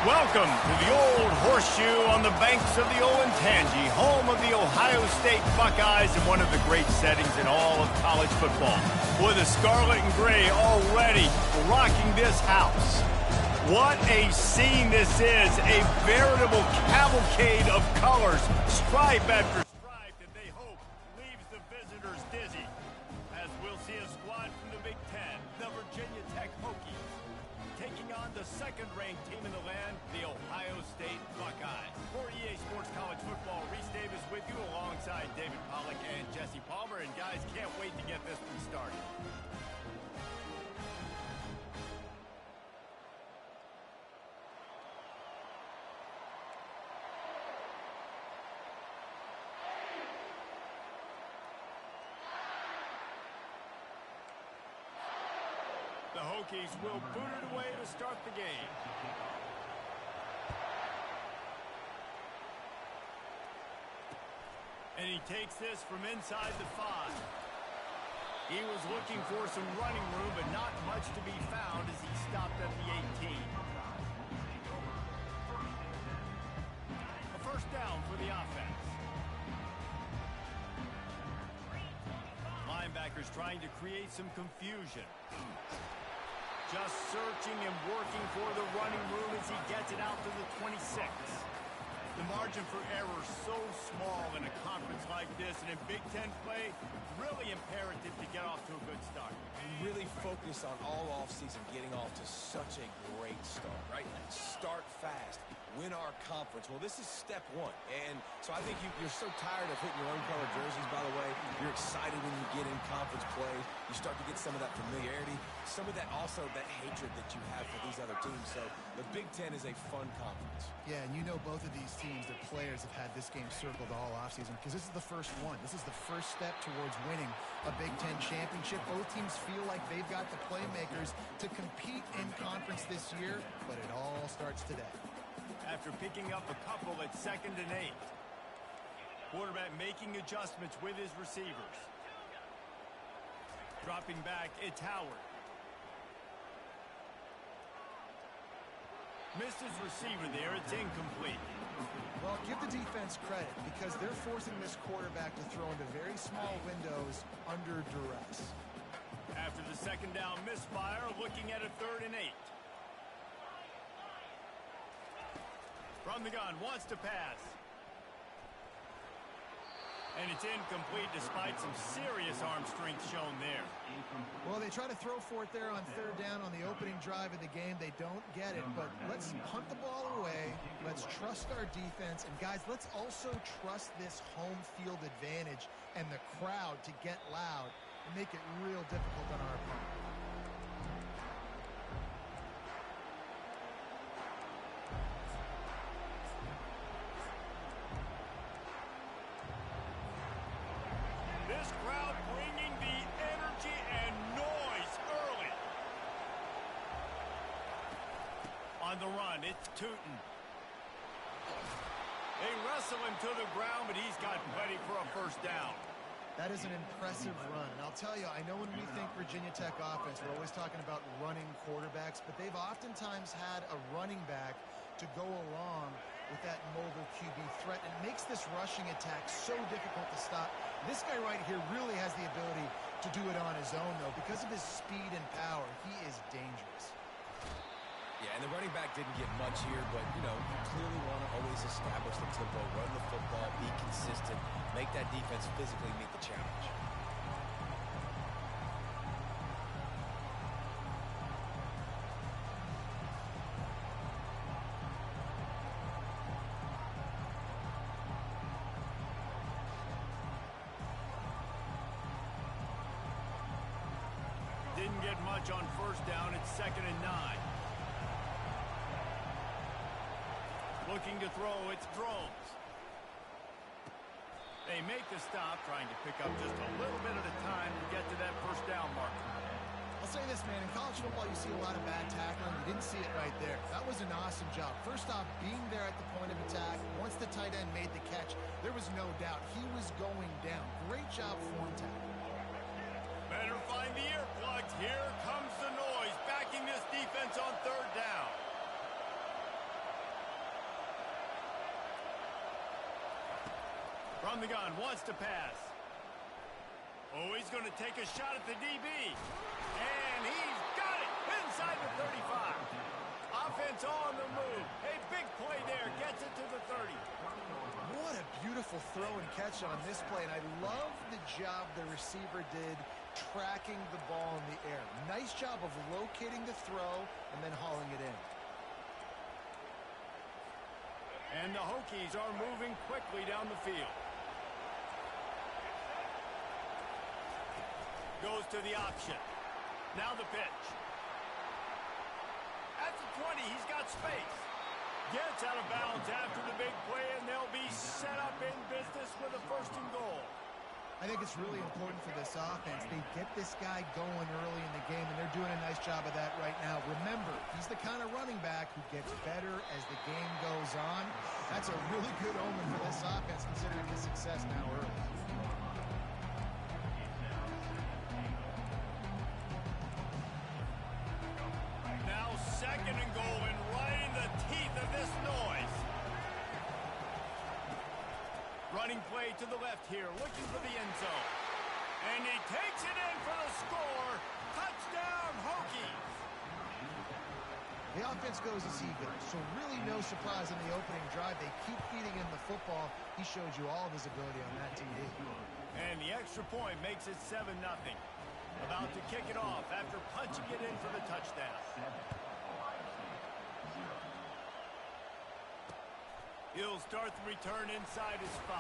Welcome to the Old Horseshoe on the banks of the Olentangy, home of the Ohio State Buckeyes and one of the great settings in all of college football. With the scarlet and gray already rocking this house. What a scene this is, a veritable cavalcade of colors, stripe after stripe that they hope leaves the visitors dizzy. As we'll see a squad from the Big Ten, the Virginia Tech Hokies, taking on the second-ranked team in the land, the Ohio State Buckeyes. For EA Sports College Football, Reese Davis with you alongside David Pollack and Jesse Palmer. And guys, can't wait to get this one started. The Hokies will boot it away to start the game. And he takes this from inside the 5. He was looking for some running room, but not much to be found as he stopped at the 18. A first down for the offense. Linebackers trying to create some confusion. Just searching and working for the running room as he gets it out to the 26. The margin for error so small in a conference like this, and in Big Ten play, really imperative to get off to a good start. We really focus on all offseason getting off to such a great start, right? Start fast, win our conference. Well, this is step one. And so I think you're so tired of hitting your own color jerseys, by the way. You're excited when you get in conference play. You start to get some of that familiarity, some of that also that hatred that you have for these other teams. So the Big Ten is a fun conference. Yeah, and you know both of these teams, their players have had this game circled all offseason because this is the first one. This is the first step towards winning a Big Ten championship. Both teams feel like they've got the playmakers to compete in conference this year, but it all starts today. After picking up a couple at 2nd and 8. Quarterback making adjustments with his receivers. Dropping back, it's Howard. Missed his receiver there, it's incomplete. Well, give the defense credit because they're forcing this quarterback to throw into very small windows under duress. After the second down misfire, looking at a 3rd and 8. From the gun, wants to pass. And it's incomplete despite some serious arm strength shown there. Well, they try to throw for it there on 3rd down on the opening drive of the game. They don't get it, but let's punt the ball away. Let's trust our defense. And, guys, let's also trust this home field advantage and the crowd to get loud and make it real difficult on our opponent. This crowd bringing the energy and noise early. On the run, it's Tootin. They wrestle him to the ground, but he's got plenty for a first down. That is an impressive run. And I'll tell you, I know when we think Virginia Tech offense, we're always talking about running quarterbacks, but they've oftentimes had a running back to go along with that mobile QB threat. And it makes this rushing attack so difficult to stop. This guy right here really has the ability to do it on his own, though. Because of his speed and power, he is dangerous. Yeah, and the running back didn't get much here, but, you know, you clearly want to always establish the tempo, run the football, be consistent, make that defense physically meet the challenge. Didn't get much on first down. It's 2nd and 9. Looking to throw, it's Drones. They make the stop, trying to pick up just a little bit at a time to get to that first down marker. I'll say this, man. In college football, you see a lot of bad tackling. You didn't see it right there. That was an awesome job. First off, being there at the point of attack. Once the tight end made the catch, there was no doubt he was going down. Great job form tackling. Better find the earplugs. Here comes the noise, backing this defense on 3rd down. From the gun, wants to pass. Oh, he's going to take a shot at the DB. And he's got it inside the 35. Offense on the move. A big play there. Gets it to the 30. What a beautiful throw and catch on this play. And I love the job the receiver did tracking the ball in the air. Nice job of locating the throw and then hauling it in. And the Hokies are moving quickly down the field. Goes to the option. Now the pitch. At the 20, he's got space. Gets out of bounds after the big play, and they'll be set up in business with a 1st and goal. I think it's really important for this offense. They get this guy going early in the game, and they're doing a nice job of that right now. Remember, he's the kind of running back who gets better as the game goes on. That's a really good omen for this offense, considering his success now early. Now 2nd and goal, and right in the teeth of this noise. Running play to the left here, looking for the end zone. And he takes it in for the score. Touchdown, Hokies. The offense goes as he goes, so really no surprise in the opening drive. They keep feeding him the football. He showed you all of his ability on that TD. And the extra point makes it 7-0. About to kick it off after punching it in for the touchdown. He'll start the return inside his 5.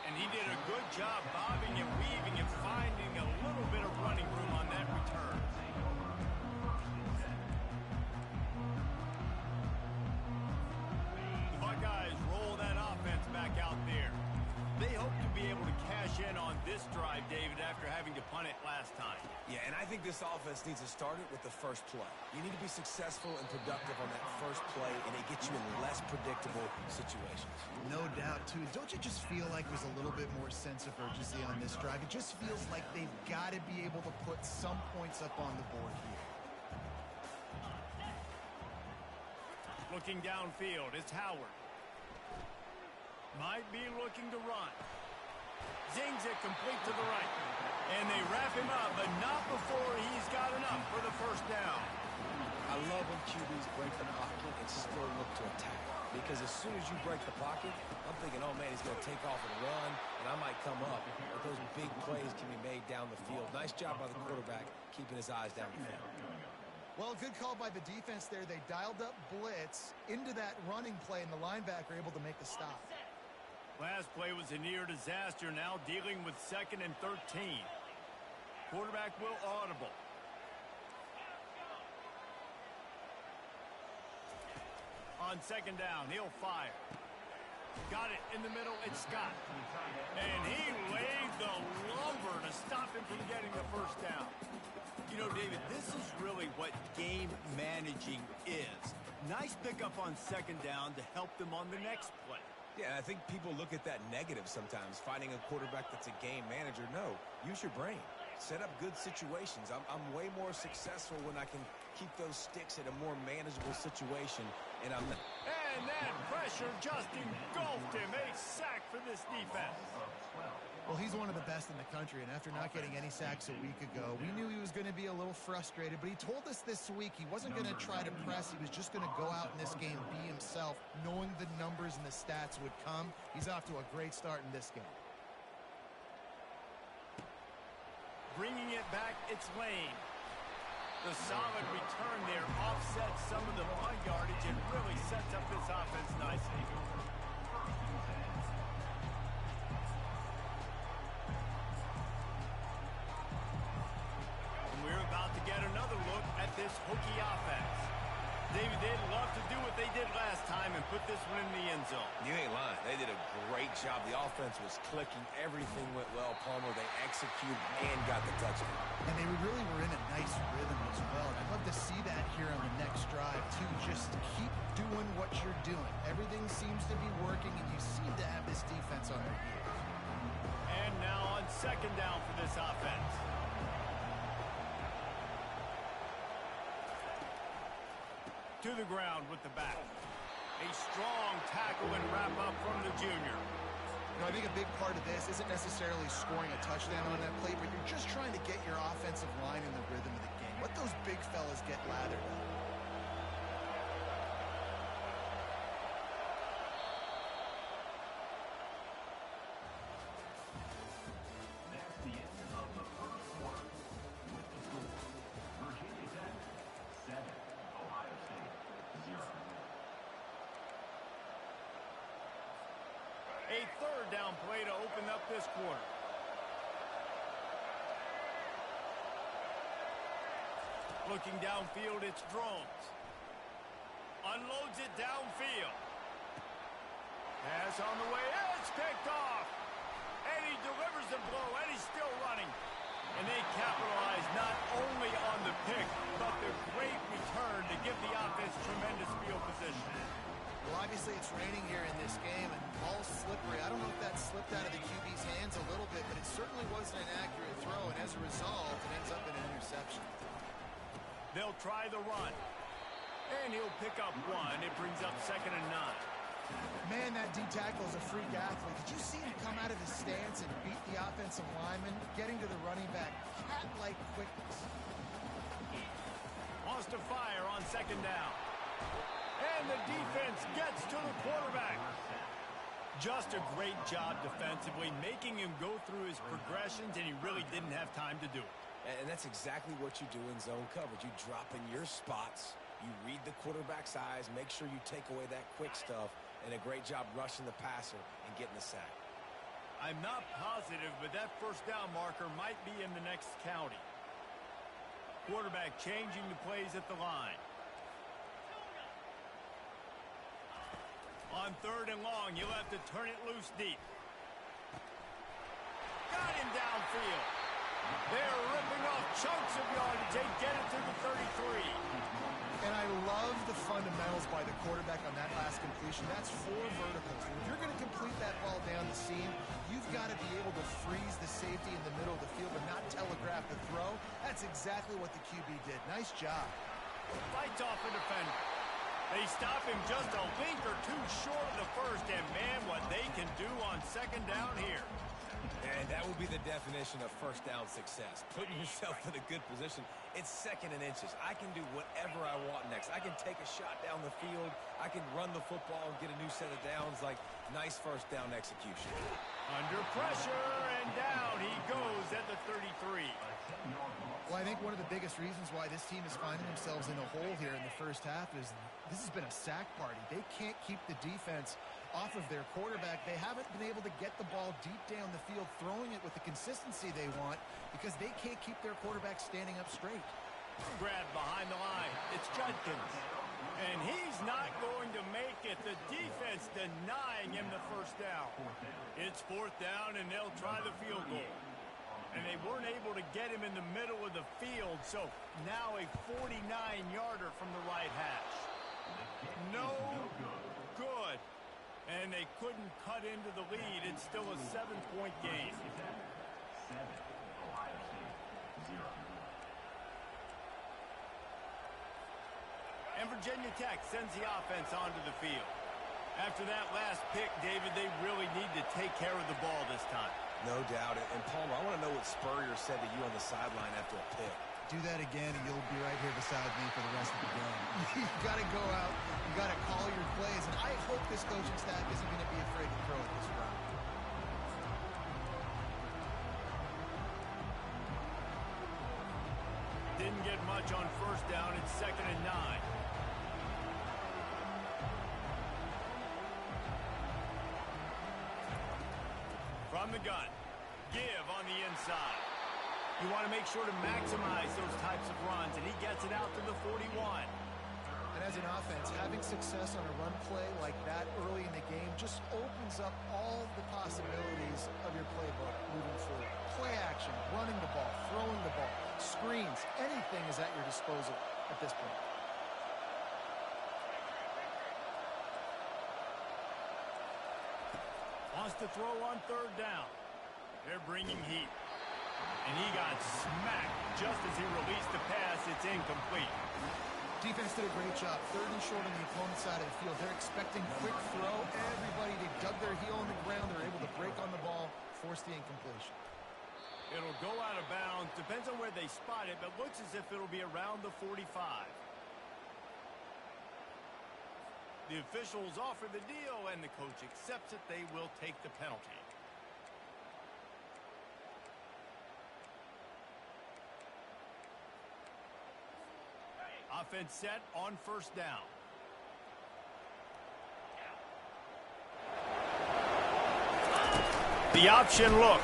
And he did a good job bobbing and weaving and finding a little bit of running room on that return. The Buckeyes roll that offense back out there. They hope to be able to cash in on this drive, David, after having to punt it last time. Yeah, and I think this offense needs to start it with the first play. You need to be successful and productive on that first play, and it gets you in less predictable situations. No doubt, too. Don't you just feel like there's a little bit more sense of urgency on this drive? It just feels like they've got to be able to put some points up on the board here. Looking downfield, it's Howard. Might be looking to run. Zings it complete to the right. And they wrap him up, but not before he's got enough for the 1st down. I love when QBs break the pocket and still look to attack. Because as soon as you break the pocket, I'm thinking, oh, man, he's going to take off and run, and I might come up. But those big plays can be made down the field. Nice job by the quarterback keeping his eyes down the field. Well, good call by the defense there. They dialed up blitz into that running play, and the linebacker able to make the stop. Last play was a near disaster, now dealing with 2nd and 13. Quarterback will audible. On 2nd down, he'll fire. Got it in the middle, it's Scott. And he laid the lumber to stop him from getting the 1st down. You know, David, this is really what game managing is. Nice pickup on 2nd down to help them on the next play. Yeah, I think people look at that negative sometimes, finding a quarterback that's a game manager. No, use your brain. Set up good situations. I'm way more successful when I can keep those sticks at a more manageable situation, and I'm not. And that pressure just engulfed him. A sack for this defense. Well, he's one of the best in the country, and after not getting any sacks a week ago, we knew he was going to be a little frustrated, but he told us this week he wasn't going to try to press. He was just going to go out in this game, be himself, knowing the numbers and the stats would come. He's off to a great start in this game. Bringing it back, it's Lane. The solid return there offsets some of the punt yardage and really sets up this offense nicely. We're about to get another look at this Hokie offense. David, they'd love to do what they did last time and put this one in the end zone. You ain't lying. They did a great job. The offense was clicking. Everything went well, Palmer. They executed and got the touchdown. And they really were in a nice rhythm as well. And I'd love to see that here on the next drive, too. Just keep doing what you're doing. Everything seems to be working, and you seem to have this defense on their heels. And now on 2nd down for this offense. To the ground with the back. A strong tackle and wrap up from the junior. You know, I think a big part of this isn't necessarily scoring a touchdown on that play, but you're just trying to get your offensive line in the rhythm of the game. Let those big fellas get lathered up. A third down play to open up this quarter. Looking downfield, it's Drones. Unloads it downfield. Pass on the way. It's picked off. And he delivers the blow, and he's still running. And they capitalize not only on the pick, but the great return to give the offense tremendous field position. Well, obviously it's raining here in this game, and the ball's slippery. I don't know if that slipped out of the QB's hands a little bit, but it certainly wasn't an accurate throw, and as a result, it ends up in an interception. They'll try the run. And he'll pick up one. It brings up 2nd and 9. Man, that D tackle is a freak athlete. Did you see him come out of his stance and beat the offensive lineman, getting to the running back? Cat-like quickness. Wants to fire on 2nd down. And the defense gets to the quarterback. Just a great job defensively, making him go through his progressions, and he really didn't have time to do it. And that's exactly what you do in zone coverage. You drop in your spots, you read the quarterback's eyes, make sure you take away that quick stuff, and a great job rushing the passer and getting the sack. I'm not positive, but that 1st down marker might be in the next county. Quarterback changing the plays at the line. On 3rd and long, you'll have to turn it loose deep. Got him downfield. They're ripping off chunks of yardage. They get it to the 33. And I love the fundamentals by the quarterback on that last completion. That's 4 verticals. If you're going to complete that ball down the seam, you've got to be able to freeze the safety in the middle of the field and not telegraph the throw. That's exactly what the QB did. Nice job. Fights off a defender. They stop him just a link or two short of the 1st, and man, what they can do on 2nd down here. And that will be the definition of 1st down success. Putting yourself in a good position. It's 2nd and inches. I can do whatever I want next. I can take a shot down the field. I can run the football and get a new set of downs. Like, nice 1st down execution. Under pressure, and down he goes at the 33. Well, I think one of the biggest reasons why this team is finding themselves in a hole here in the 1st half is this has been a sack party. They can't keep the defense off of their quarterback. They haven't been able to get the ball deep down the field, throwing it with the consistency they want because they can't keep their quarterback standing up straight. Grab behind the line. It's Judkins. And he's not going to make it. The defense denying him the 1st down. It's 4th down, and they'll try the field goal. And they weren't able to get him in the middle of the field, so now a 49-yarder from the right hash. No good. And they couldn't cut into the lead. It's still a 7-point game. And Virginia Tech sends the offense onto the field. After that last pick, David, they really need to take care of the ball this time. No doubt. And Palmer, I want to know what Spurrier said to you on the sideline after a pick. Do that again, and you'll be right here beside me for the rest of the game. You got to go out. You got to call your plays, and I hope this coaching staff isn't going to be afraid to throw it this round. Didn't get much on 1st down. It's 2nd and 9. From the gun. Give on the inside. You want to make sure to maximize those types of runs, and he gets it out to the 41. And as an offense, having success on a run play like that early in the game just opens up all the possibilities of your playbook moving forward. Play action, running the ball, throwing the ball, screens, anything is at your disposal at this point. Wants to throw on 3rd down. They're bringing heat. And he got smacked just as he released the pass. It's incomplete. Defense did a great job. 3rd and short on the opponent's side of the field. They're expecting quick throw. Everybody, they dug their heel in the ground. They're able to break force the incompletion. It'll go out of bounds. Depends on where they spot it, but looks as if it'll be around the 45. The officials offer the deal, and the coach accepts it. They will take the penalty. Offense set on first down. The option look.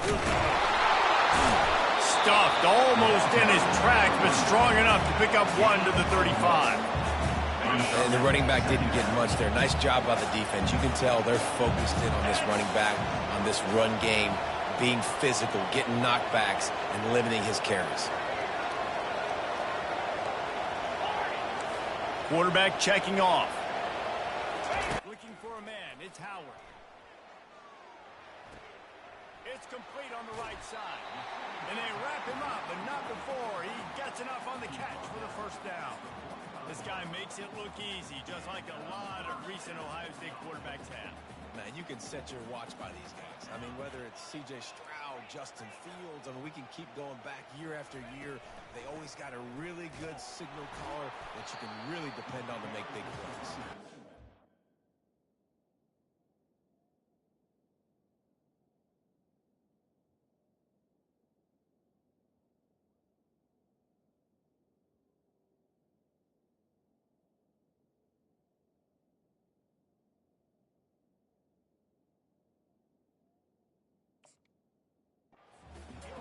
Stuffed almost in his tracks, but strong enough to pick up one to the 35. And the running back didn't get much there. Nice job by the defense. You can tell they're focused in on this running back, on this run game, being physical, getting knockbacks, and limiting his carries. Quarterback checking off. Looking for a man. It's Howard. It's complete on the right side. And they wrap him up, but not before he gets enough on the catch for the first down. This guy makes it look easy, just like a lot of recent Ohio State quarterbacks have. Man, you can set your watch by these guys. I mean, whether it's C.J. Stroud, Justin Fields, I mean, we can keep going back year after year. They always got a really good signal caller that you can really depend on to make big plays.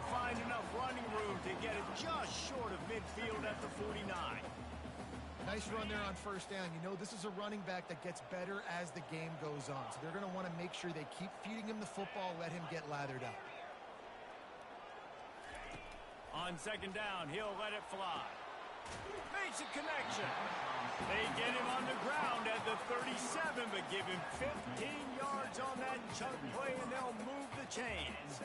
Find enough running room to get it just short of midfield at the 49. Nice run there on first down. You know, this is a running back that gets better as the game goes on. So they're going to want to make sure they keep feeding him the football, let him get lathered up. On second down, he'll let it fly. Makes a connection. They get him on the ground at the 37, but give him 15 yards on that chunk play, and they'll move the chains.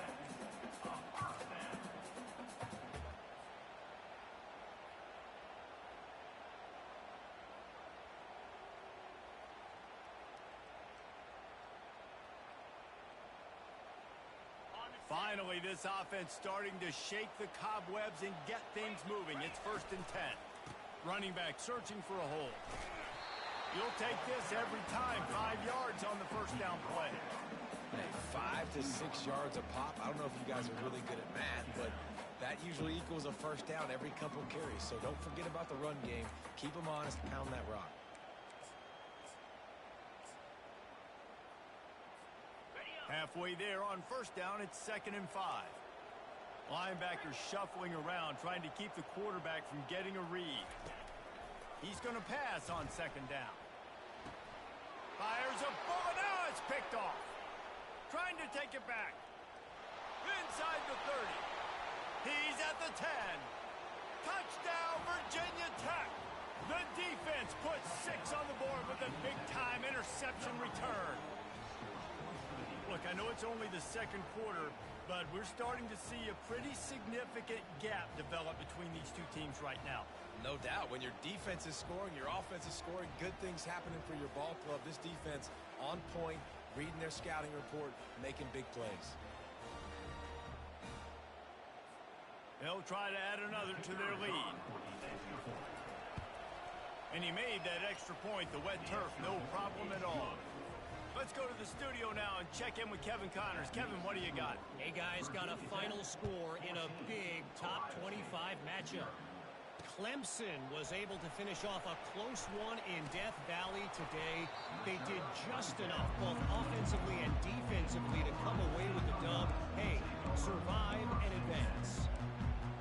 Finally, this offense starting to shake the cobwebs and get things moving. It's first and 10. Running back searching for a hole. You'll take this every time. 5 yards on the first down play. Hey, 5 to 6 yards a pop. I don't know if you guys are really good at math, but that usually equals a first down every couple carries. So don't forget about the run game. Keep them honest, pound that rock. Halfway there on first down, it's 2nd and 5. Linebackers shuffling around, trying to keep the quarterback from getting a read. He's going to pass on 2nd down. Fires a bullet. Now it's picked off. Trying to take it back. Inside the 30. He's at the 10. Touchdown, Virginia Tech. The defense puts 6 on the board with a big-time interception return. Look, I know it's only the second quarter, but we're starting to see a pretty significant gap develop between these two teams right now. No doubt. When your defense is scoring, your offense is scoring, good things happening for your ball club. This defense on point, reading their scouting report, making big plays. They'll try to add another to their lead. And he made that extra point, the wet turf, no problem at all. Let's go to the studio now and check in with Kevin Connors. Kevin, what do you got? Hey, guys, got a final score in a big top 25 matchup. Clemson was able to finish off a close one in Death Valley today. They did just enough, both offensively and defensively, to come away with the dub. Hey, survive and advance.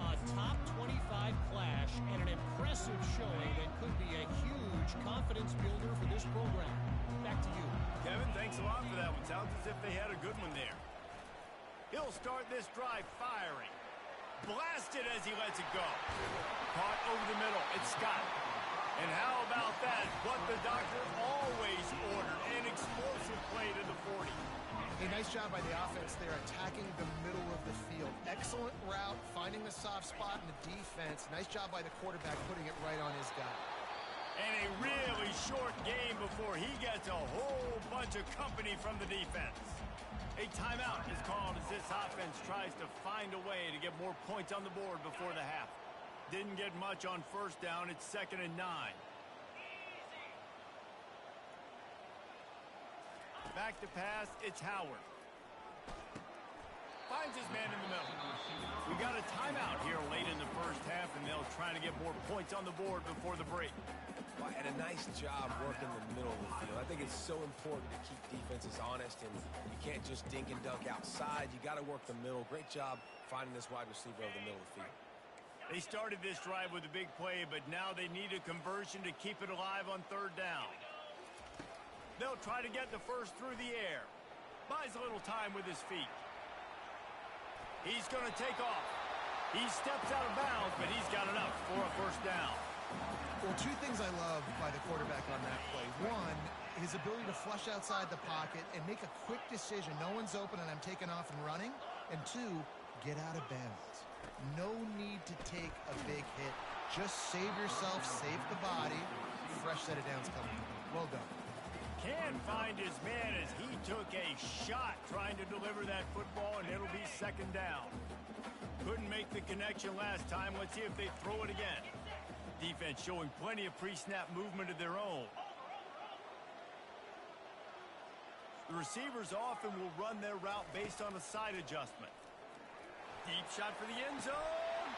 A top 25 clash and an impressive showing that could be a huge confidence builder for this program. Back to you. Kevin, thanks a lot for that one. Sounds as if they had a good one there. He'll start this drive firing. Blasted as he lets it go. Caught over the middle. It's Scott. And how about that? What the doctor always ordered. An explosive play to the 40. A nice job by the offense there, attacking the middle of the field. Excellent route, finding the soft spot in the defense. Nice job by the quarterback, putting it right on his guy. And a really short game before he gets a whole bunch of company from the defense. A timeout is called as this offense tries to find a way to get more points on the board before the half. Didn't get much on first down. It's 2nd and 9. Back to pass. It's Howard. Finds his man in the middle. We got a timeout here late in the first half, and they'll try to get more points on the board before the break. And a nice job working the middle of the field. I think it's so important to keep defenses honest, and you can't just dink and dunk outside. You got to work the middle. Great job finding this wide receiver over the middle of the field. They started this drive with a big play, but now they need a conversion to keep it alive on 3rd down. They'll try to get the first through the air. Buys a little time with his feet. He's going to take off. He steps out of bounds, but he's got enough for a first down. Well, 2 things I love by the quarterback on that play. 1, his ability to flush outside the pocket and make a quick decision. No one's open and I'm taking off and running. And 2, get out of bounds. No need to take a big hit. Just save yourself, save the body. Fresh set of downs coming. Well done. Can find his man as he took a shot trying to deliver that football, and it'll be 2nd down. Couldn't make the connection last time. Let's see if they throw it again. Defense showing plenty of pre-snap movement of their own. The receivers often will run their route based on a side adjustment. Deep shot for the end zone.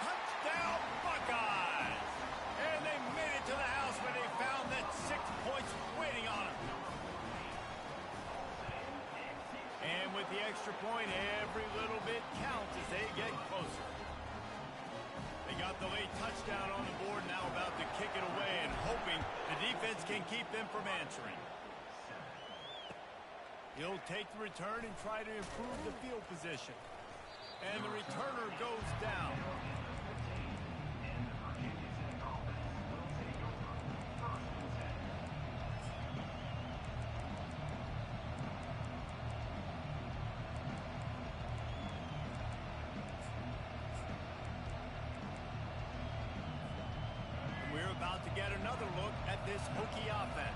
Touchdown, Buckeyes! And they made it to the house when they found that 6 points waiting on them. And with the extra point, every little bit counts as they get closer. They got the late touchdown on the board, now about to kick it away and hoping the defense can keep them from answering. He'll take the return and try to improve the field position. And the returner goes down. We're about to get another look at this Hokie offense.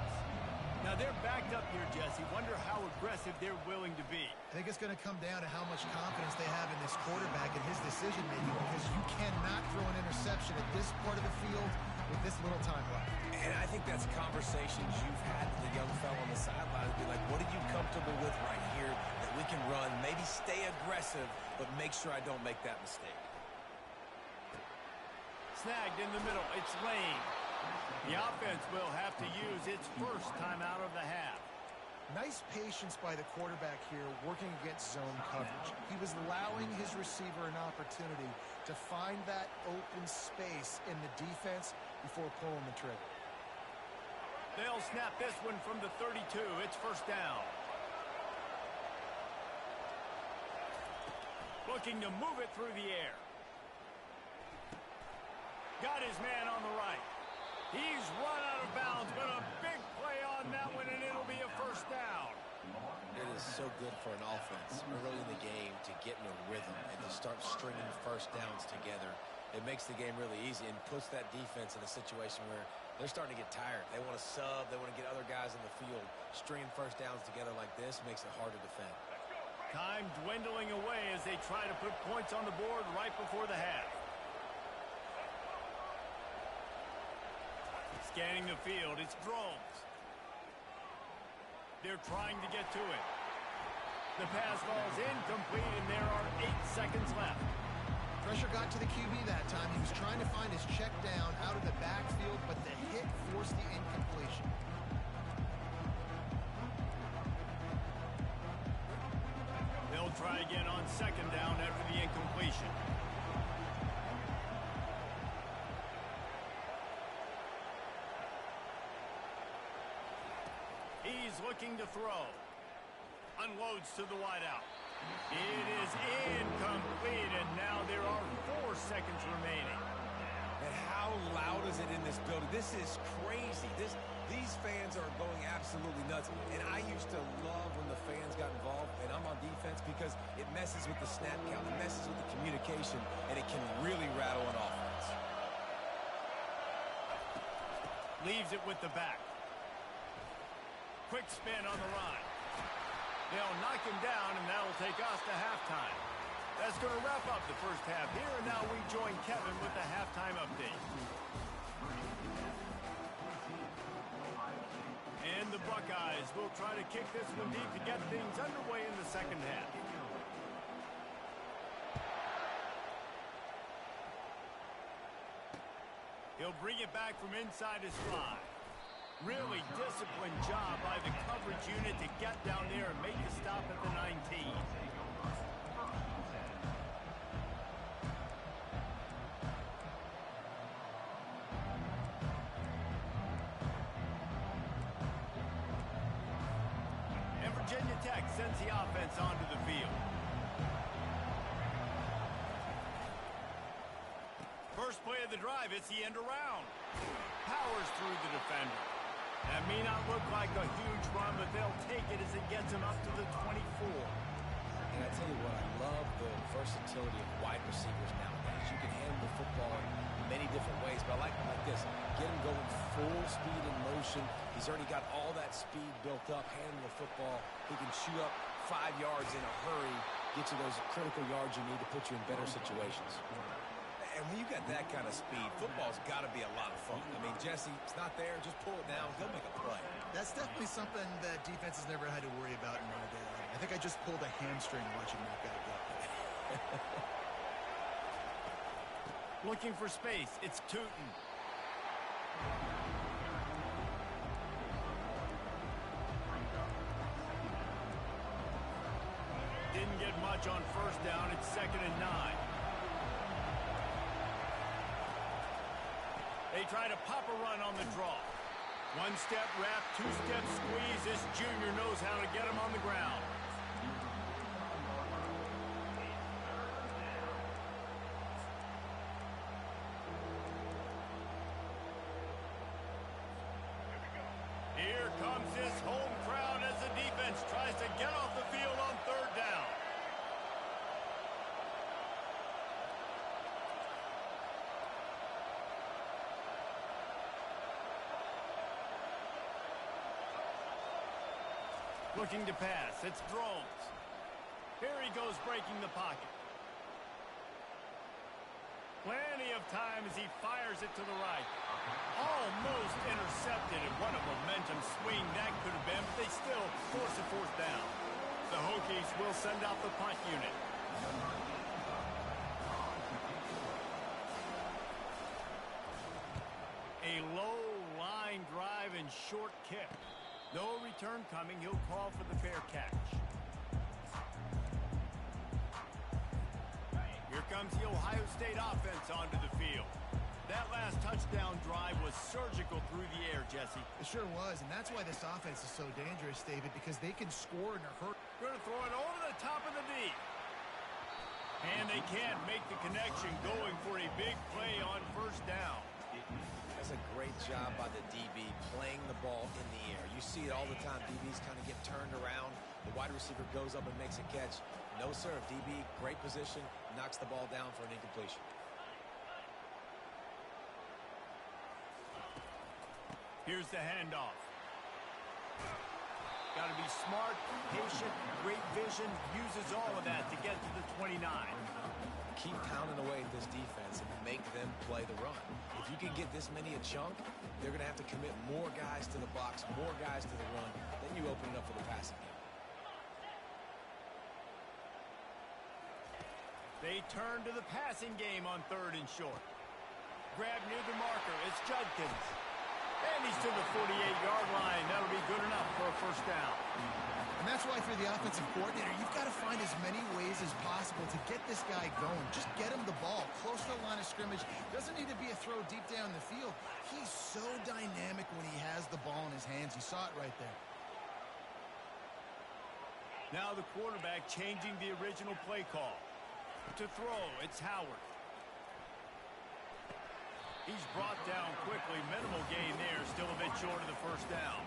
Now, they're backed up here, Jesse. Wonder how aggressive they're willing to be. I think it's going to come down to how much confidence they have in this quarterback and his decision-making, because you cannot throw an interception at this part of the field with this little time left. And I think that's conversations you've had with the young fellow on the sideline. Be like, what are you comfortable with right here that we can run? Maybe stay aggressive, but make sure I don't make that mistake. Snagged in the middle. It's Lane. The offense will have to use its first time out of the half. Nice patience by the quarterback here working against zone coverage. He was allowing his receiver an opportunity to find that open space in the defense before pulling the trigger. They'll snap this one from the 32. It's first down. Looking to move it through the air. Got his man on the right. He's run out of bounds, but a big play on that one, and it'll be a first down. It is so good for an offense early in the game to get in a rhythm and to start stringing first downs together. It makes the game really easy and puts that defense in a situation where they're starting to get tired. They want to sub. They want to get other guys in the field. Stringing first downs together like this makes it hard to defend. Time dwindling away as they try to put points on the board right before the half. Scanning the field, it's Groves. They're trying to get to it. The pass falls incomplete, and there are 8 seconds left. Pressure got to the QB that time. He was trying to find his check down out of the backfield, but the hit forced the incompletion. They'll try again on 2nd down after the incompletion. He's looking to throw. Unloads to the wideout. It is incomplete, and now there are 4 seconds remaining. And how loud is it in this building? This is crazy. These fans are going absolutely nuts. And I used to love when the fans got involved, and I'm on defense, because it messes with the snap count. It messes with the communication, and it can really rattle an offense. Leaves it with the back. Quick spin on the run. They'll they'll knock him down, and that'll take us to halftime. That's going to wrap up the first half here, and now we join Kevin with the halftime update. And the Buckeyes will try to kick this one deep to get things underway in the second half. He'll bring it back from inside his 5. Really disciplined job by the coverage unit to get down there and make the stop at the 19. And Virginia Tech sends the offense onto the field. First play of the drive, it's the end around. Powers through the defender. That may not look like a huge run, but they'll take it as it gets him up to the 24. And I tell you what, I love the versatility of wide receivers nowadays. You can handle the football in many different ways, but I like them like this. Get him going full speed in motion. He's already got all that speed built up, handle the football. He can shoot up 5 yards in a hurry, get you those critical yards you need to put you in better situations. And when you got that kind of speed, football's got to be a lot of fun. I mean, Jesse, it's not there. Just pull it down. Go make a play. That's definitely something that defense has never had to worry about in my day. I think I just pulled a hamstring watching that guy go. Looking for space. It's Tootin. Didn't get much on first down. It's 2nd and 9. They try to pop a run on the draw. One-step wrap, two-step squeeze. This junior knows how to get him on the ground. Here comes this home crowd as the defense tries to get off the field on 3rd down. Looking to pass. It's Drones. Here he goes breaking the pocket. Plenty of time as he fires it to the right. Almost intercepted, and what a momentum swing that could have been, but they still force a 4th down. The Hokies will send out the punt unit. A low line drive and short kick. No return coming. He'll call for the fair catch. Here comes the Ohio State offense onto the field. That last touchdown drive was surgical through the air, Jesse. It sure was, and that's why this offense is so dangerous, David, because they can score in a hurry. Going to throw it over the top of the D. And they can't make the connection, going for a big play on first down. That's a great job by the DB playing the ball in the air. You see it all the time. DBs kind of get turned around. The wide receiver goes up and makes a catch. No, sir. DB, great position, knocks the ball down for an incompletion. Here's the handoff. Got to be smart, patient, great vision, uses all of that to get to the 29. Keep pounding away at this defense and make them play the run. If you can get this many a chunk, they're going to have to commit more guys to the box, more guys to the run. Then you open it up for the passing game. They turn to the passing game on 3rd and short. Grab near the marker. It's Judkins. And he's to the 48-yard line. That'll be good enough for a first down. And that's why for the offensive coordinator, you've got to find as many ways as possible to get this guy going. Just get him the ball close to the line of scrimmage. Doesn't need to be a throw deep down the field. He's so dynamic when he has the ball in his hands. You saw it right there. Now the quarterback changing the original play call. To throw, it's Howard. He's brought down quickly. Minimal gain there. Still a bit short of the first down.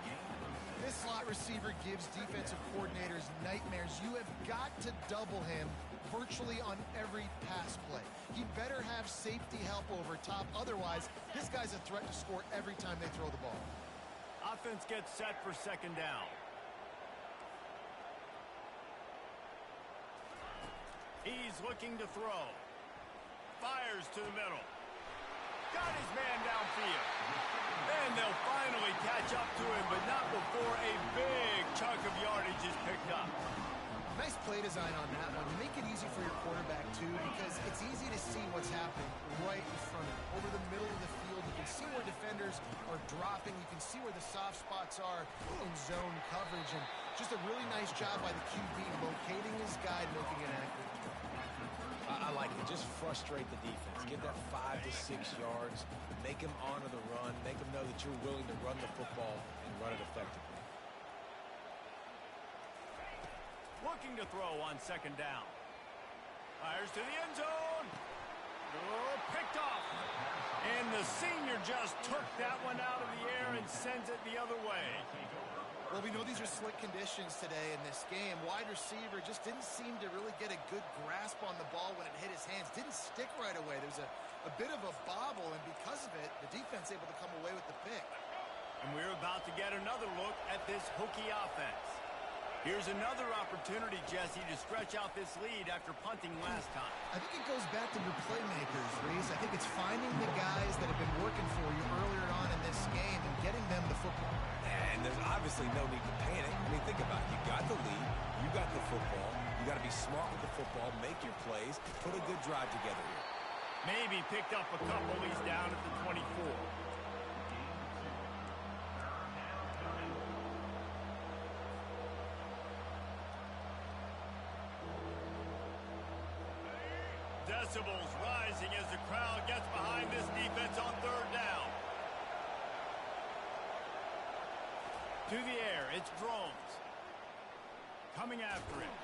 This slot receiver gives defensive coordinators nightmares. You have got to double him virtually on every pass play. He better have safety help over top. Otherwise, this guy's a threat to score every time they throw the ball. Offense gets set for 2nd down. He's looking to throw. Fires to the middle. Got his man downfield. And they'll finally catch up to him, but not before a big chunk of yardage is picked up. Nice play design on that one. You make it easy for your quarterback, too, because it's easy to see what's happening right in front of him. Over the middle of the field, you can see where defenders are dropping. You can see where the soft spots are in zone coverage. And just a really nice job by the QB locating his guy, making it accurate. I like it. Just frustrate the defense. Get that 5 to 6 yards. Make them honor the run. Make them know that you're willing to run the football and run it effectively. Looking to throw on second down. Fires to the end zone. Oh, picked off. And the senior just took that one out of the air and sends it the other way. Well, we know these are slick conditions today in this game. Wide receiver just didn't seem to really get a good grasp on the ball when it hit his hands. Didn't stick right away. There's a bit of a bobble, and because of it, the defense able to come away with the pick. And we're about to get another look at this Hokie offense. Here's another opportunity, Jesse, to stretch out this lead after punting last time. I think it goes back to your playmakers, Reese. I think it's finding the guys that have been working for you earlier on in this game and getting them the football. And there's obviously no need to panic. I mean, think about it. You got the lead. You got the football. You got to be smart with the football. Make your plays. Put a good drive together here. Maybe picked up a couple. He's down at the 24. Decibels rising as the crowd gets behind this defense on third down. To the air, it's Drones. Coming after him.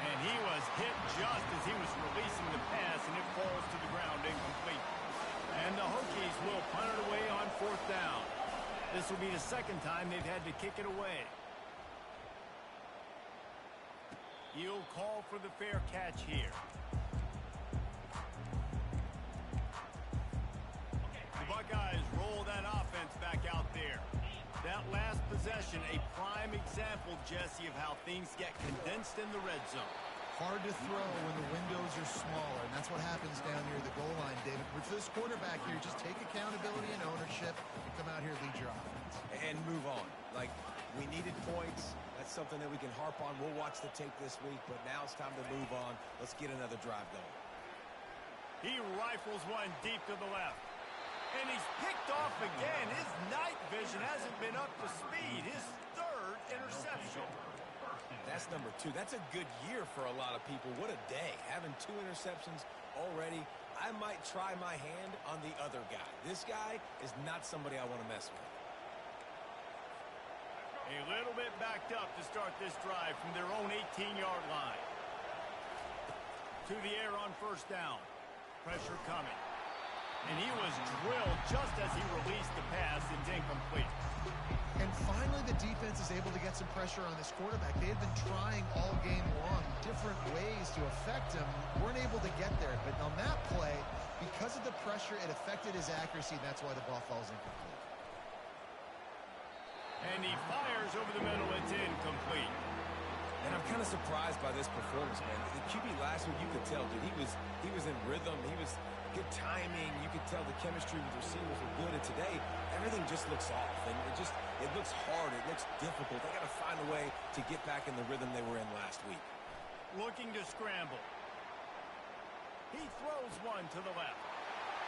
And he was hit just as he was releasing the pass, and it falls to the ground incomplete. And the Hokies will punt it away on fourth down. This will be the second time they've had to kick it away. He'll call for the fair catch here. The Buckeyes roll that offense back out there. That last possession, a prime example, Jesse, of how things get condensed in the red zone. Hard to throw when the windows are smaller, and that's what happens down near the goal line, David. But for this quarterback here, just take accountability and ownership and come out here and lead your offense. And move on. Like, we needed points. That's something that we can harp on. We'll watch the tape this week, but now it's time to move on. Let's get another drive going. He rifles one deep to the left. And he's picked off again. His night vision hasn't been up to speed. His third interception. That's number 2. That's a good year for a lot of people. What a day. Having 2 interceptions already. I might try my hand on the other guy. This guy is not somebody I want to mess with. A little bit backed up to start this drive from their own 18-yard line. To the air on first down. Pressure coming. And he was drilled just as he released the pass. It's incomplete. And finally, the defense is able to get some pressure on this quarterback. They had been trying all game long different ways to affect him. Weren't able to get there. But on that play, because of the pressure, it affected his accuracy. That's why the ball falls incomplete. And he fires over the middle. It's incomplete. And I'm kind of surprised by this performance, man. The QB last week, you could tell, dude, he was in rhythm. He was good timing. You could tell the chemistry with receivers were good. And today, everything just looks off. And it looks hard. It looks difficult. They got to find a way to get back in the rhythm they were in last week. Looking to scramble. He throws one to the left.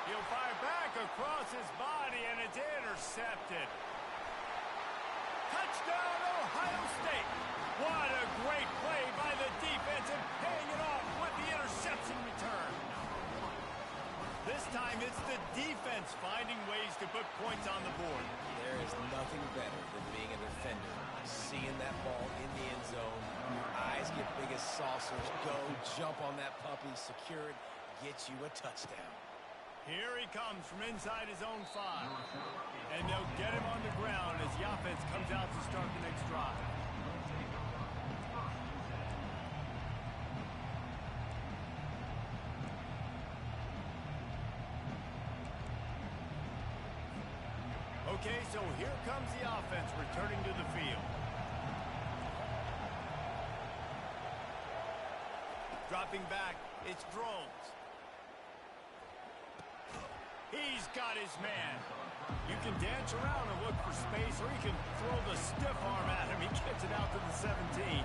He'll fire back across his body, and it's intercepted. Touchdown, Ohio State. What a great play by the defense and paying it off with the interception return. This time it's the defense finding ways to put points on the board. There is nothing better than being a defender, seeing that ball in the end zone. Your eyes get big as saucers. Go, jump on that puppy, secure it, get you a touchdown. Here he comes from inside his own 5. And they'll get him on the ground as the offense comes out to start the next drive. Okay, so here comes the offense returning to the field. Dropping back, it's Drones. He's got his man. You can dance around and look for space, or you can throw the stiff arm at him. He gets it out to the 17.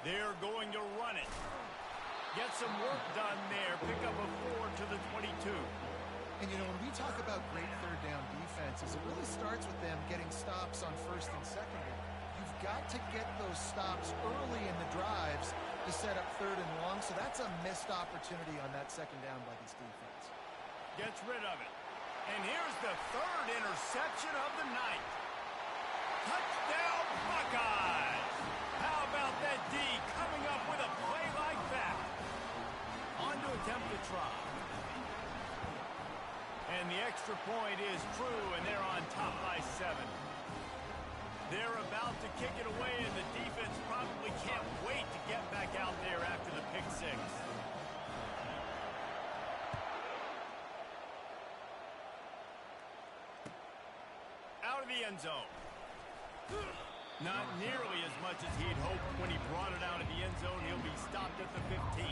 They're going to run it. Get some work done there. Pick up a 4 to the 22. And, you know, when we talk about great third down defenses, it really starts with them getting stops on first and second down. You've got to get those stops early in the drives to set up third and long, so that's a missed opportunity on that second down by this defense. Gets rid of it. And here's the third interception of the night. Touchdown, Buckeyes! How about that D coming up with a play like that? On to attempt to try. And the extra point is true, and they're on top by 7. They're about to kick it away, and the defense probably can't wait to get back out there after the pick 6. Out of the end zone. Not nearly as much as he'd hoped when he brought it out of the end zone. He'll be stopped at the 15.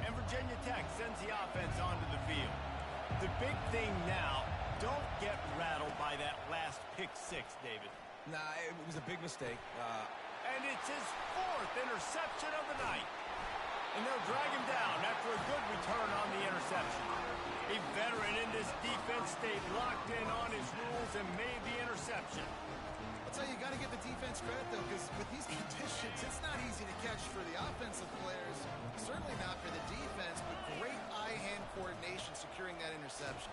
And Virginia Tech sends the offense onto the field. The big thing now, don't get rattled by that last pick 6, David. Nah, it was a big mistake. And it's his 4th interception of the night. And they'll drag him down after a good return on the interception. A veteran in this defense stayed locked in on his rules and made the interception. I'll tell you, you got to give the defense credit, though, because with these conditions, it's not easy to catch for the offensive players. Certainly not for the defense, but great eye-hand coordination securing that interception.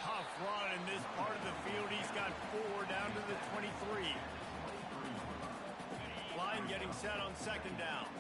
Tough run in this part of the field. He's got 4 down to the 23. Line getting set on second down.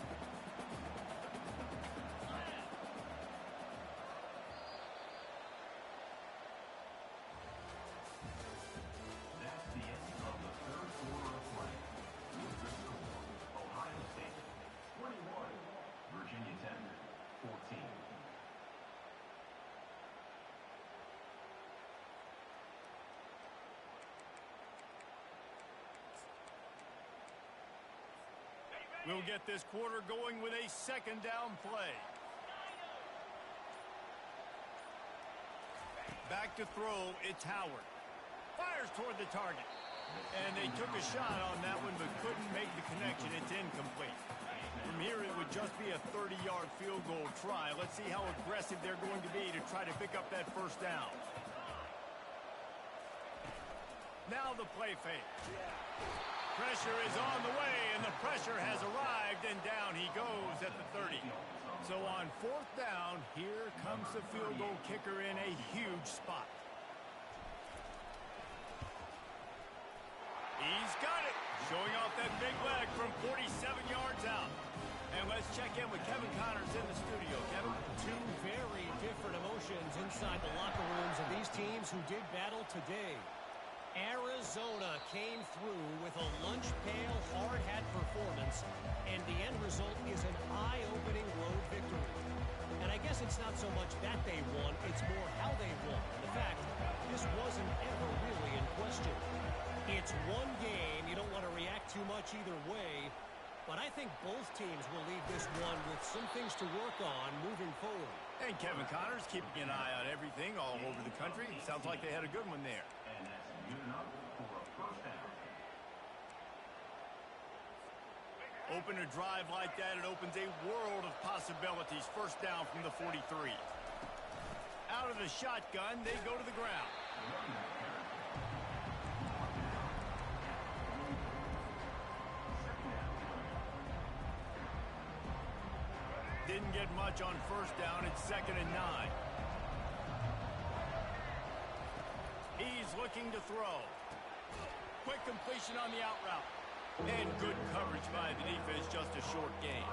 We'll get this quarter going with a second down play. Back to throw, it's Howard. Fires toward the target. And they took a shot on that one but couldn't make the connection. It's incomplete. From here, it would just be a 30-yard field goal try. Let's see how aggressive they're going to be to try to pick up that first down. Now the play fake. Pressure is on the way, and the pressure has arrived, and down he goes at the 30. So on 4th down, here comes the field goal kicker in a huge spot. He's got it, showing off that big leg from 47 yards out. And let's check in with Kevin Connors in the studio. Kevin? Two very different emotions inside the locker rooms of these teams who did battle today. Arizona came through with a lunch pail hard hat performance, and the end result is an eye-opening road victory. And I guess it's not so much that they won, it's more how they won. The fact, this wasn't ever really in question. It's one game, you don't want to react too much either way, but I think both teams will leave this one with some things to work on moving forward. And Kevin Connors keeping an eye on everything all over the country. Sounds like they had a good one there. Open a drive like that, it opens a world of possibilities. First down from the 43. Out of the shotgun, they go to the ground. Didn't get much on first down. It's 2nd and 9. He's looking to throw. Quick completion on the out route. And good coverage by the defense, just a short gain.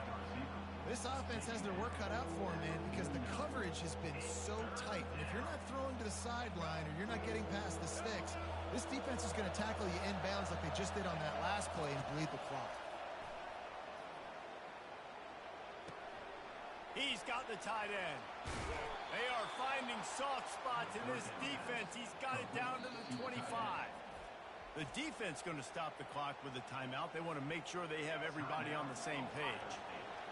This offense has their work cut out for them, man, because the coverage has been so tight. And if you're not throwing to the sideline or you're not getting past the sticks, this defense is going to tackle you inbounds like they just did on that last play and bleed the clock. He's got the tight end. They are finding soft spots in this defense. He's got it down to the 25. The defense going to stop the clock with a timeout. They want to make sure they have everybody on the same page.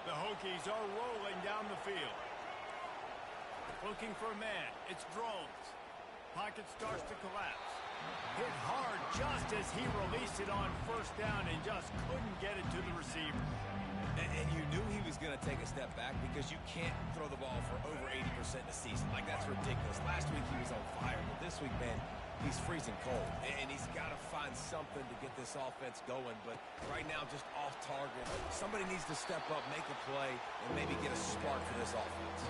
The Hokies are rolling down the field. Looking for a man. It's Drones. Pocket starts to collapse. Hit hard just as he released it on first down and just couldn't get it to the receiver. And you knew he was going to take a step back because you can't throw the ball for over 80% in a season. Like, that's ridiculous. Last week he was on fire, but this week, man, he's freezing cold. And he's got to find something to get this offense going. But right now, just off target. Somebody needs to step up, make a play, and maybe get a spark for this offense.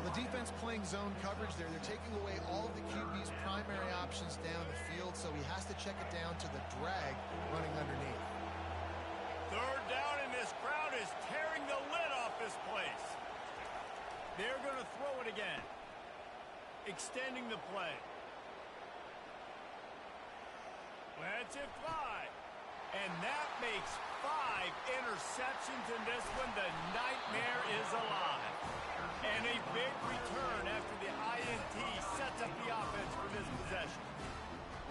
Well, the defense playing zone coverage there. They're taking away all of the QB's primary options down the field, so he has to check it down to the drag running underneath. Third down, and this crowd is tearing the lid off this place. They're going to throw it again. Extending the play. Lets it fly. And that makes 5 interceptions in this one. The nightmare is alive. And a big return after the INT sets up the offense for this possession.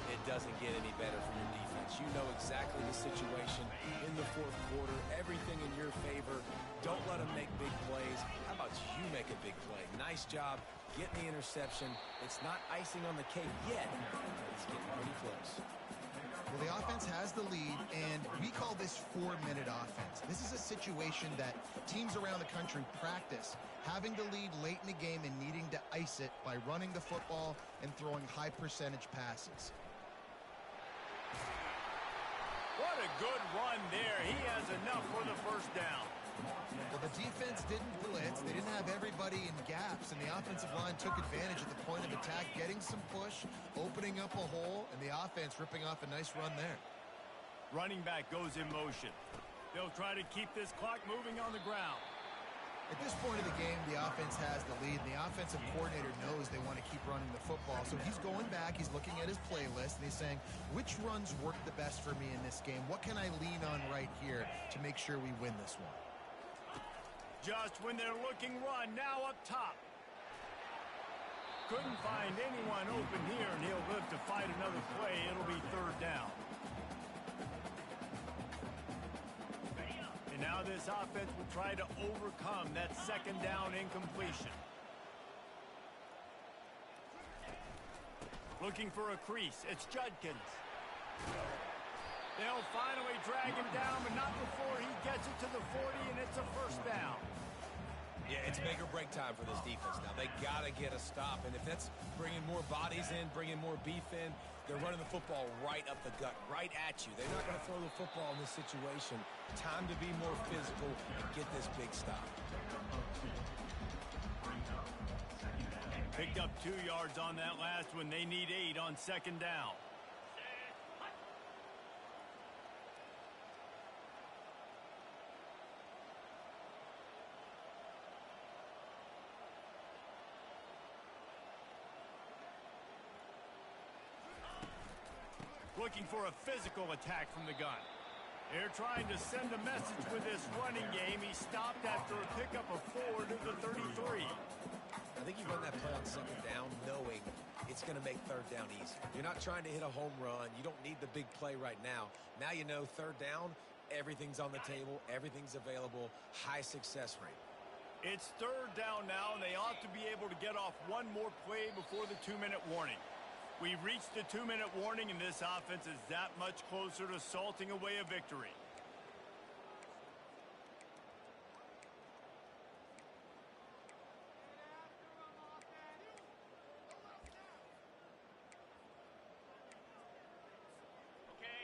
It doesn't get any better for your defense. You know exactly the situation in the fourth quarter. Everything in your favor. Don't let them make big plays. How about you make a big play? Nice job getting the interception. It's not icing on the cake yet, but it's getting pretty close. Well, the offense has the lead, and we call this 4-minute offense. This is a situation that teams around the country practice, having the lead late in the game and needing to ice it by running the football and throwing high-percentage passes. What a good run there. He has enough for the first down. Well, the defense didn't blitz. They didn't have everybody in gaps, and the offensive line took advantage at the point of attack, getting some push, opening up a hole, and the offense ripping off a nice run there. Running back goes in motion. They'll try to keep this clock moving on the ground. At this point of the game, the offense has the lead, and the offensive coordinator knows they want to keep running the football. So he's going back, he's looking at his playlist, and he's saying, which runs work the best for me in this game? What can I lean on right here to make sure we win this one? Just when they're looking run, now up top. Couldn't find anyone open here, and he'll live to fight another play. It'll be third down. And now this offense will try to overcome that second down incompletion. Looking for a crease. It's Judkins. They'll finally drag him down, but not before he gets it to the 40, and it's a first down. Yeah, it's make or break time for this defense now. They got to get a stop, and if that's bringing more bodies in, bringing more beef in, they're running the football right up the gut, right at you. They're not going to throw the football in this situation. Time to be more physical and get this big stop. Picked up 2 yards on that last one. They need 8 on second down. Looking for a physical attack from the gun. They're trying to send a message with this running game. He stopped after a pickup of 4 to the 33. I think you run that play on second down knowing it's going to make third down easy. You're not trying to hit a home run. You don't need the big play right now. Now you know third down, everything's on the table, everything's available, high success rate. It's third down now, and they ought to be able to get off one more play before the 2-minute warning. We've reached the 2-minute warning, and this offense is that much closer to salting away a victory.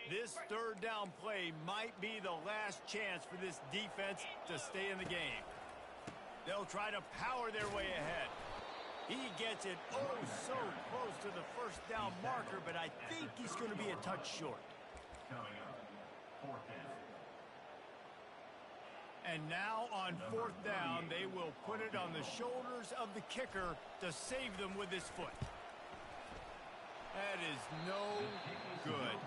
This third down play might be the last chance for this defense to stay in the game. They'll try to power their way ahead. He gets it oh so close to the first down marker, but I think he's going to be a touch short. And now on fourth down, they will put it on the shoulders of the kicker to save them with his foot. That is no good.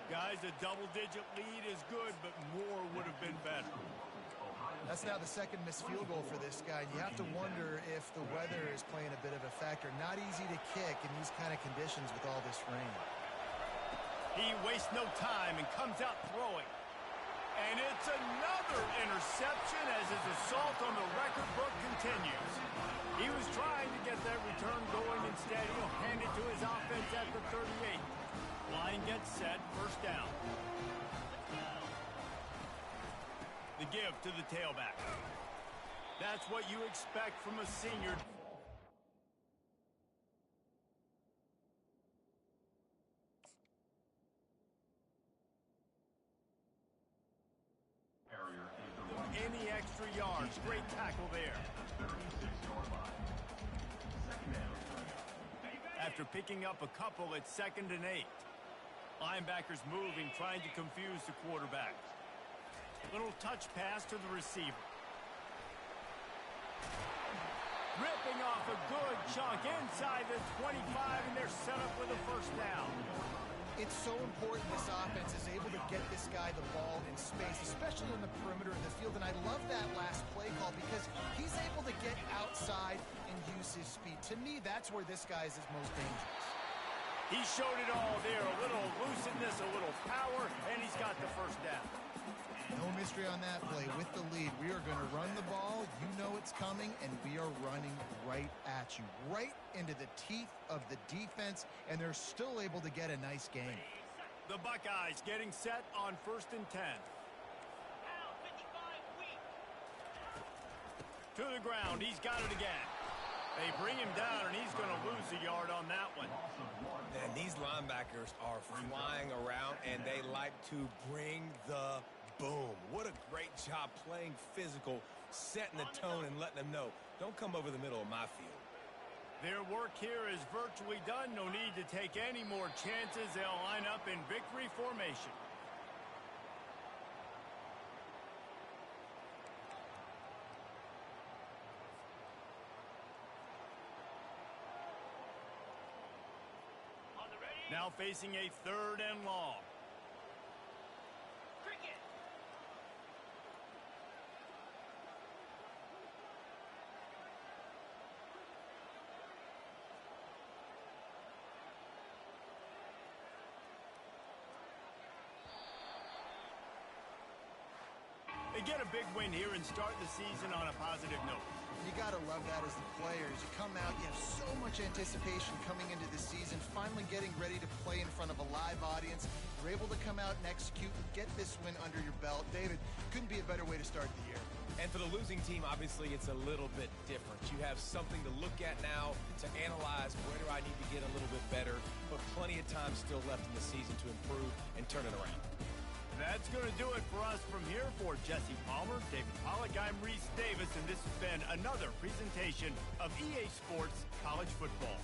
Guys, a double-digit lead is good, but more would have been better. That's now the second missed field goal for this guy. And you have to wonder if the weather is playing a bit of a factor. Not easy to kick in these kind of conditions with all this rain. He wastes no time and comes out throwing. And it's another interception as his assault on the record book continues. He was trying to get that return going. Instead, he'll hand it to his offense at the 38. Line gets set, first down. The give to the tailback. That's what you expect from a senior. Any extra yards, great tackle there. After picking up a couple, it's 2nd and 8. Linebackers moving, trying to confuse the quarterback. Little touch pass to the receiver. Ripping off a good chunk inside the 25, and they're set up with a first down. It's so important this offense is able to get this guy the ball in space, especially on the perimeter of the field. And I love that last play call because he's able to get outside and use his speed. To me, that's where this guy is his most dangerous. He showed it all there. A little elusiveness, a little power, and he's got the first down. No mystery on that play. With the lead, we are going to run the ball. You know it's coming, and we are running right at you, right into the teeth of the defense, and they're still able to get a nice game. The Buckeyes getting set on 1st and 10. To the ground. He's got it again. They bring him down, and he's going to lose a yard on that one. And these linebackers are flying around, and they like to bring the boom. What a great job playing physical, setting the tone and letting them know, don't come over the middle of my field. Their work here is virtually done. No need to take any more chances. They'll line up in victory formation. Now facing a 3rd and long. They get a big win here and start the season on a positive note. You got to love that as the players. You come out, you have so much anticipation coming into the season, finally getting ready to play in front of a live audience. You're able to come out and execute and get this win under your belt. David, couldn't be a better way to start the year. And for the losing team, obviously, it's a little bit different. You have something to look at now, to analyze where do I need to get a little bit better, but plenty of time still left in the season to improve and turn it around. That's going to do it for us from here. For Jesse Palmer, David Pollack, I'm Reese Davis, and this has been another presentation of EA Sports College Football.